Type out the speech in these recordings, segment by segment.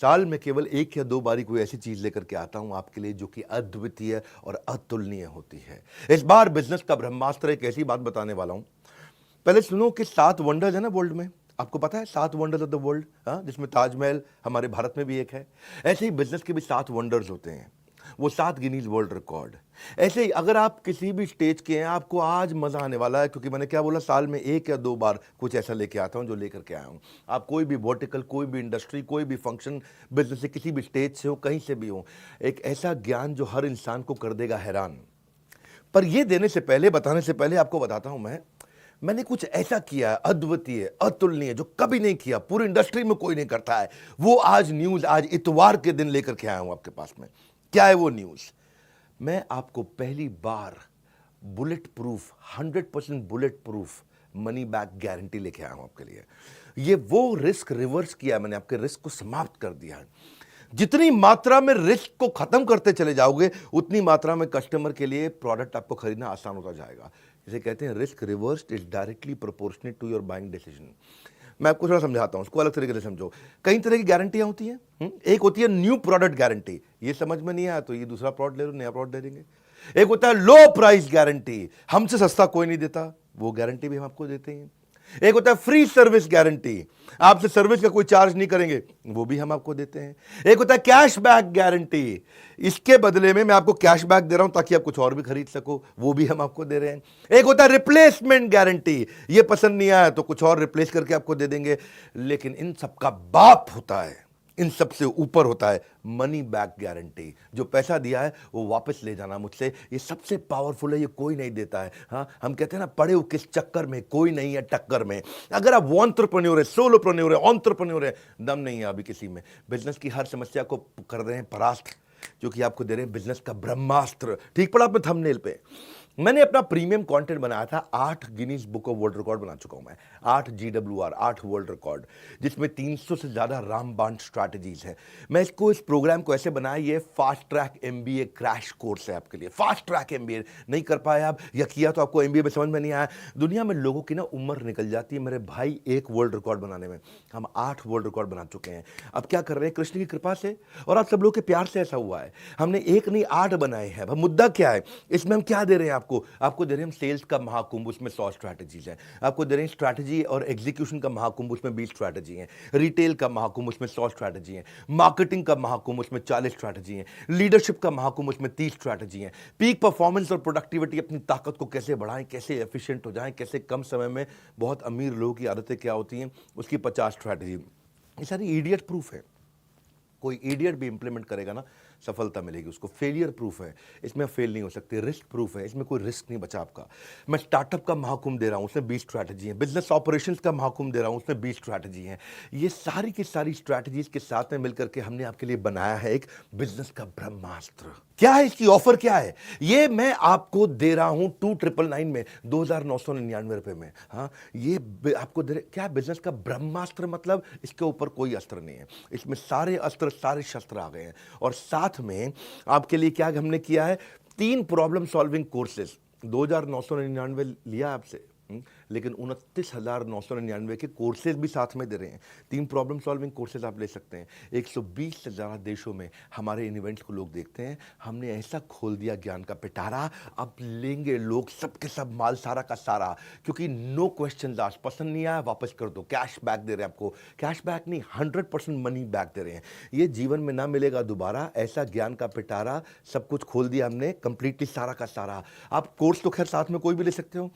साल में केवल एक या दो बारी कोई ऐसी चीज लेकर के आता हूं आपके लिए जो कि अद्वितीय और अतुलनीय होती है। इस बार बिजनेस का ब्रह्मास्त्र एक ऐसी बात बताने वाला हूं। पहले सुनो कि 7 वंडर्स है ना वर्ल्ड में। आपको पता है 7 वंडर्स ऑफ द वर्ल्ड, जिसमें ताजमहल हमारे भारत में भी एक है। ऐसे ही बिजनेस के भी 7 वंडर्स होते हैं, वो 7 गिनीज वर्ल्ड रिकॉर्ड। ऐसे ही अगर आप किसी भी स्टेज के हैं, आपको आज मजा आने वाला है, क्योंकि मैंने क्या बोला, साल में एक या दो बार कुछ ऐसा लेके आता हूं जो लेकर के आया हूं। आप कोई भी वर्टिकल, कोई भी इंडस्ट्री, कोई भी फंक्शन, बिजनेस से किसी भी स्टेज से हो, कहीं से भी हो, एक ऐसा ज्ञान जो हर इंसान को कर देगा हैरान। पर ये देने से पहले, बताने से पहले आपको बताता हूं मैंने कुछ ऐसा किया है अद्वितीय, अतुलनीय, जो कभी नहीं किया, पूरी इंडस्ट्री में कोई नहीं करता है। वो आज न्यूज, आज इतवार के दिन लेकर के आया हूं आपके पास में। क्या है वो न्यूज? मैं आपको पहली बार bullet proof, 100% bullet proof money back guarantee लेके आया हूं आपके लिए। ये वो रिस्क रिवर्स किया है मैंने, आपके रिस्क को समाप्त कर दिया है। जितनी मात्रा में रिस्क को खत्म करते चले जाओगे, उतनी मात्रा में कस्टमर के लिए प्रोडक्ट आपको खरीदना आसान होता जाएगा। इसे कहते हैं risk reversed is directly proportionate to your buying decision. मैं आपको थोड़ा समझाता हूं, उसको अलग तरीके से समझो। कई तरह की गारंटियां होती हैं। एक होती है न्यू प्रोडक्ट गारंटी, ये समझ में नहीं आया तो ये दूसरा प्रोडक्ट ले लो, नया प्रोडक्ट दे देंगे। एक होता है लो प्राइस गारंटी, हमसे सस्ता कोई नहीं देता, वो गारंटी भी हम आपको देते हैं। एक होता है फ्री सर्विस गारंटी, आपसे सर्विस का कोई चार्ज नहीं करेंगे, वो भी हम आपको देते हैं। एक होता है कैश बैक गारंटी, इसके बदले में मैं आपको कैश बैक दे रहा हूं ताकि आप कुछ और भी खरीद सको, वो भी हम आपको दे रहे हैं। एक होता है रिप्लेसमेंट गारंटी, ये पसंद नहीं आया तो कुछ और रिप्लेस करके आपको दे देंगे। लेकिन इन सबका बाप होता है, इन सबसे ऊपर होता है मनी बैक गारंटी। जो पैसा दिया है वो वापस ले जाना मुझसे, ये सबसे पावरफुल है, ये कोई नहीं देता है। हाँ, हम कहते हैं ना, पड़े हो किस चक्कर में, कोई नहीं है टक्कर में। अगर आप एंटरप्रेन्योर है, सोलोप्रेन्योर है, एंटरप्रेन्योर है, दम नहीं है अभी किसी में, बिजनेस की हर समस्या को कर रहे हैं परास्त, जो कि आपको दे रहे हैं बिजनेस का ब्रह्मास्त्र। ठीक पड़ा आपने थंबनेल पे। मैंने अपना प्रीमियम कंटेंट बनाया था, 8 Guinness book of world record बना चुका हूं मैं, 8 GWR, 8 वर्ल्ड रिकॉर्ड, जिसमें 300 से ज्यादा रामबाण स्ट्रैटेजीज है। मैं इसको, इस प्रोग्राम को ऐसे बनाया, ये fast track MBA crash course है आपके लिए। फास्ट ट्रैक MBA नहीं कर पाए आप, या किया तो आपको MBA में समझ में नहीं आया। दुनिया में लोगों की ना उम्र निकल जाती है मेरे भाई एक वर्ल्ड रिकॉर्ड बनाने में, हम 8 वर्ल्ड रिकॉर्ड बना चुके हैं। अब क्या कर रहे हैं, कृष्ण की कृपा से और आप सब लोग के प्यार से ऐसा हुआ है, हमने एक नहीं 8 बनाए हैं। अब मुद्दा क्या है, इसमें हम क्या दे रहे हैं आपको दे रहे हैं हम सेल्स का महाकुंभ, उसमें 100 स्ट्रैटेजीज हैं। आपको दे रहे हैं स्ट्रैटेजी और एग्जीक्यूशन का महाकुंभ, उसमें 20 स्ट्रैटेजी हैं। रिटेल का महाकुंभ, उसमें 100 स्ट्रैटेजी हैं। मार्केटिंग का महाकुंभ, उसमें 40 स्ट्रैटेजी हैं। लीडरशिप का महाकुंभ, उसमें 30 स्ट्रैटेजी हैं। पीक परफॉर्मेंस और प्रोडक्टिविटी, अपनी ताकत को कैसे बढ़ाएं, कैसे एफिशिएंट हो जाएं, कैसे कम समय में बहुत अमीर लोगों की आदतें क्या होती हैं, उसकी 50 स्ट्रैटेजी। ये सारी इडियट प्रूफ है, कोई इडियट भी इंप्लीमेंट करेगा ना, सफलता मिलेगी उसको। फेलियर प्रूफ है, इसमें फेल नहीं हो सकते। रिस्क प्रूफ है, इसमें कोई रिस्क नहीं बचा आपका। मैं स्टार्टअप का महाकुंभ दे रहा हूं, उसमें 20 स्ट्रैटेजी है। बिजनेस ऑपरेशंस का महाकुंभ दे रहा हूं, उसमें 20 स्ट्रैटेजी है। ये सारी की सारी स्ट्रैटेजीज के साथ में मिलकर के हमने आपके लिए बनाया है एक बिजनेस का ब्रह्मास्त्र। क्या है इसकी ऑफर, क्या है ये, मैं आपको दे रहा हूं 2999 में, 2999 रुपए में। हाँ, ये आपको दे रहे, क्या बिजनेस का ब्रह्मास्त्र मतलब इसके ऊपर कोई अस्त्र नहीं है, इसमें सारे अस्त्र, सारे शस्त्र आ गए हैं। और साथ में आपके लिए क्या हमने किया है, 3 प्रॉब्लम सॉल्विंग कोर्सेज। 2999 लिया आपसे, लेकिन 29,999 के कोर्सेज भी साथ में दे रहे हैं। 3 प्रॉब्लम सॉल्विंग कोर्सेज आप ले सकते हैं। 120 से ज़्यादा देशों में हमारे इन इवेंट्स को लोग देखते हैं। हमने ऐसा खोल दिया ज्ञान का पिटारा, अब लेंगे लोग सब के सब माल सारा का सारा, क्योंकि नो क्वेश्चन आस्क्ड, पसंद नहीं आया वापस कर दो, कैश बैक दे रहे हैं आपको। कैश बैक नहीं, 100% मनी बैक दे रहे हैं। ये जीवन में ना मिलेगा दोबारा, ऐसा ज्ञान का पिटारा, सब कुछ खोल दिया हमने कंप्लीटली, सारा का सारा। आप कोर्स तो खैर साथ में कोई भी ले सकते हो।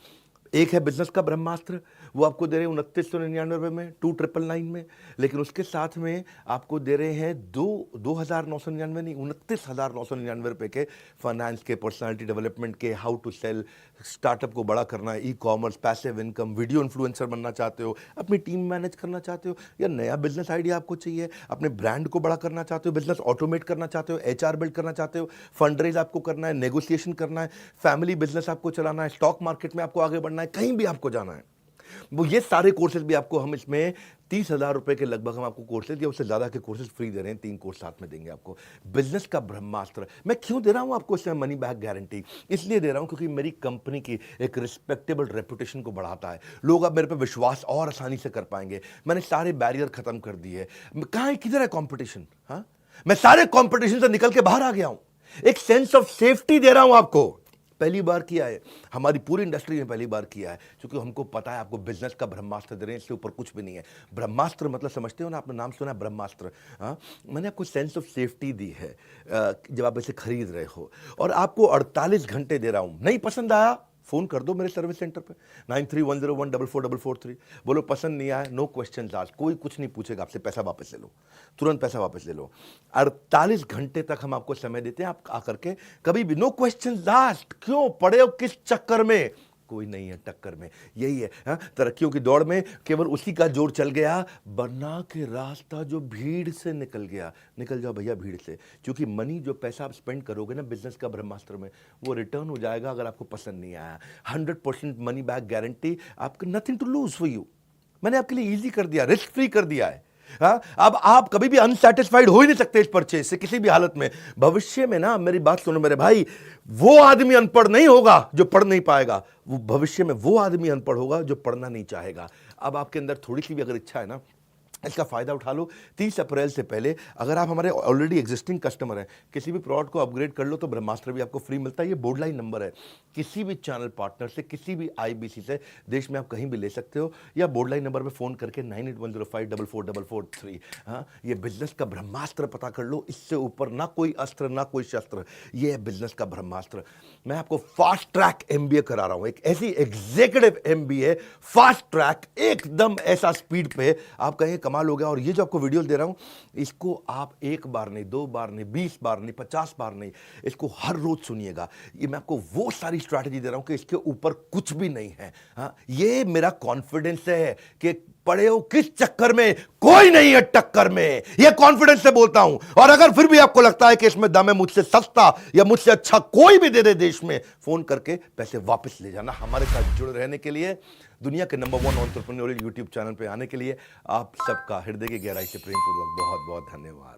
एक है बिजनेस का ब्रह्मास्त्र, वो आपको दे रहे हैं 2999 में, 2999 में। लेकिन उसके साथ में आपको दे रहे हैं 2,999 नहीं, 29,999 रुपए के फाइनेंस के, पर्सनालिटी डेवलपमेंट के, हाउ टू सेल, स्टार्टअप को बड़ा करना है, e-commerce, passive income, video influencer बनना चाहते हो, अपनी टीम मैनेज करना चाहते हो, या नया बिजनेस आइडिया आपको चाहिए, अपने ब्रांड को बड़ा करना चाहते हो, बिजनेस ऑटोमेट करना चाहते हो, HR बिल्ड करना चाहते हो, फंड रेज आपको करना है, नेगोशिएशन करना है, फैमिली बिजनेस आपको चलाना है, स्टॉक मार्केट में आपको आगे बढ़ना है, कहीं भी आपको जाना है। वो ये सारे कोर्सेज भी आपको हम इसमें 30,000 रुपए के लगभग हम आपको कोर्सेज या उससे ज़्यादा के कोर्सेज फ्री दे रहे हैं। 3 कोर्स साथ में देंगे आपको। बिजनेस का ब्रह्मास्त्र मैं क्यों दे रहा हूं आपको इसमें मनी बैक गारंटी? इसलिए दे रहा हूं क्योंकि मेरी कंपनी की एक रिस्पेक्टेबल रेपुटेशन को बढ़ाता है। लोग अब मेरे पे विश्वास और आसानी से कर पाएंगे। मैंने सारे बैरियर खत्म कर दिए। कहाँ है, किधर है कॉम्पिटिशन? हाँ, मैं सारे कॉम्पिटिशन से निकल के बाहर आ गया हूं। एक सेंस ऑफ सेफ्टी दे रहा हूं आपको। पहली बार किया है, हमारी पूरी इंडस्ट्री में पहली बार किया है, क्योंकि हमको पता है आपको बिजनेस का ब्रह्मास्त्र दे रहे हैं, इससे ऊपर कुछ भी नहीं है। ब्रह्मास्त्र मतलब समझते हो ना, आपने नाम सुना है ब्रह्मास्त्र। हाँ, मैंने आपको सेंस ऑफ सेफ्टी दी है जब आप इसे खरीद रहे हो, और आपको 48 घंटे दे रहा हूं। नहीं पसंद आया, फ़ोन कर दो मेरे सर्विस सेंटर पे 9310144443। बोलो पसंद नहीं आया, नो क्वेश्चन आस्क्ड, कोई कुछ नहीं पूछेगा आपसे, पैसा वापस ले लो, तुरंत पैसा वापस ले लो। 48 घंटे तक हम आपको समय देते हैं, आप आकर के कभी भी नो क्वेश्चन आस्क्ड। क्यों पड़े हो, किस चक्कर में? कोई नहीं है टक्कर में, यही है। हाँ, तरक्कियों की दौड़ में केवल उसी का जोर चल गया, बना के रास्ता जो भीड़ से निकल गया। निकल जाओ भैया भीड़ से, क्योंकि मनी जो पैसा आप स्पेंड करोगे ना बिजनेस का ब्रह्मास्त्र में, वो रिटर्न हो जाएगा अगर आपको पसंद नहीं आया। 100% मनी बैक गारंटी, आपको nothing to lose for you. मैंने आपके लिए ईजी कर दिया, रिस्क फ्री कर दिया है। हाँ, अब आप कभी भी अनसेटिस्फाइड हो ही नहीं सकते इस परचेज से किसी भी हालत में। भविष्य में ना, मेरी बात सुनो मेरे भाई, वो आदमी अनपढ़ नहीं होगा जो पढ़ नहीं पाएगा, वो भविष्य में वो आदमी अनपढ़ होगा जो पढ़ना नहीं चाहेगा। अब आपके अंदर थोड़ी सी भी अगर इच्छा है ना, इसका फायदा उठा लो। 30 अप्रैल से पहले अगर आप हमारे ऑलरेडी एग्जिस्टिंग कस्टमर हैं, किसी भी प्रोडक्ट को अपग्रेड कर लो तो ब्रह्मास्त्र भी आपको फ्री मिलता है। ये बोर्ड लाइन नंबर है, किसी भी चैनल पार्टनर से, किसी भी आईबीसी से देश में आप कहीं भी ले सकते हो, या बोर्ड लाइन नंबर पे फ़ोन करके 9810544443। हाँ, ये बिजनेस का ब्रह्मास्त्र पता कर लो। इससे ऊपर ना कोई अस्त्र ना कोई शस्त्र, ये है बिजनेस का ब्रह्मास्त्र। मैं आपको फास्ट ट्रैक एमबीए करा रहा हूं, एक ऐसी एग्जीक्यूटिव एमबीए, फास्ट ट्रैक, एकदम ऐसा स्पीड पे आप कहें कमाल हो गया। और ये जो आपको वीडियो दे रहा हूं, इसको आप 1 बार नहीं, 2 बार नहीं, 20 बार नहीं, 50 बार नहीं, इसको हर रोज सुनिएगा। ये मैं आपको वो सारी स्ट्रैटेजी दे रहा हूं कि इसके ऊपर कुछ भी नहीं है। हाँ, ये मेरा कॉन्फिडेंस है कि पड़े हो किस चक्कर में, कोई नहीं है टक्कर में, ये कॉन्फिडेंस से बोलता हूं। और अगर फिर भी आपको लगता है कि इसमें दम है, मुझसे सस्ता या मुझसे अच्छा कोई भी दे दे देश में, फोन करके पैसे वापस ले जाना। हमारे साथ जुड़े रहने के लिए, दुनिया के नंबर 1 एंटरप्रेन्योरियल यूट्यूब चैनल पे आने के लिए आप सबका हृदय की गहराई से प्रेम पूर्वक बहुत बहुत धन्यवाद।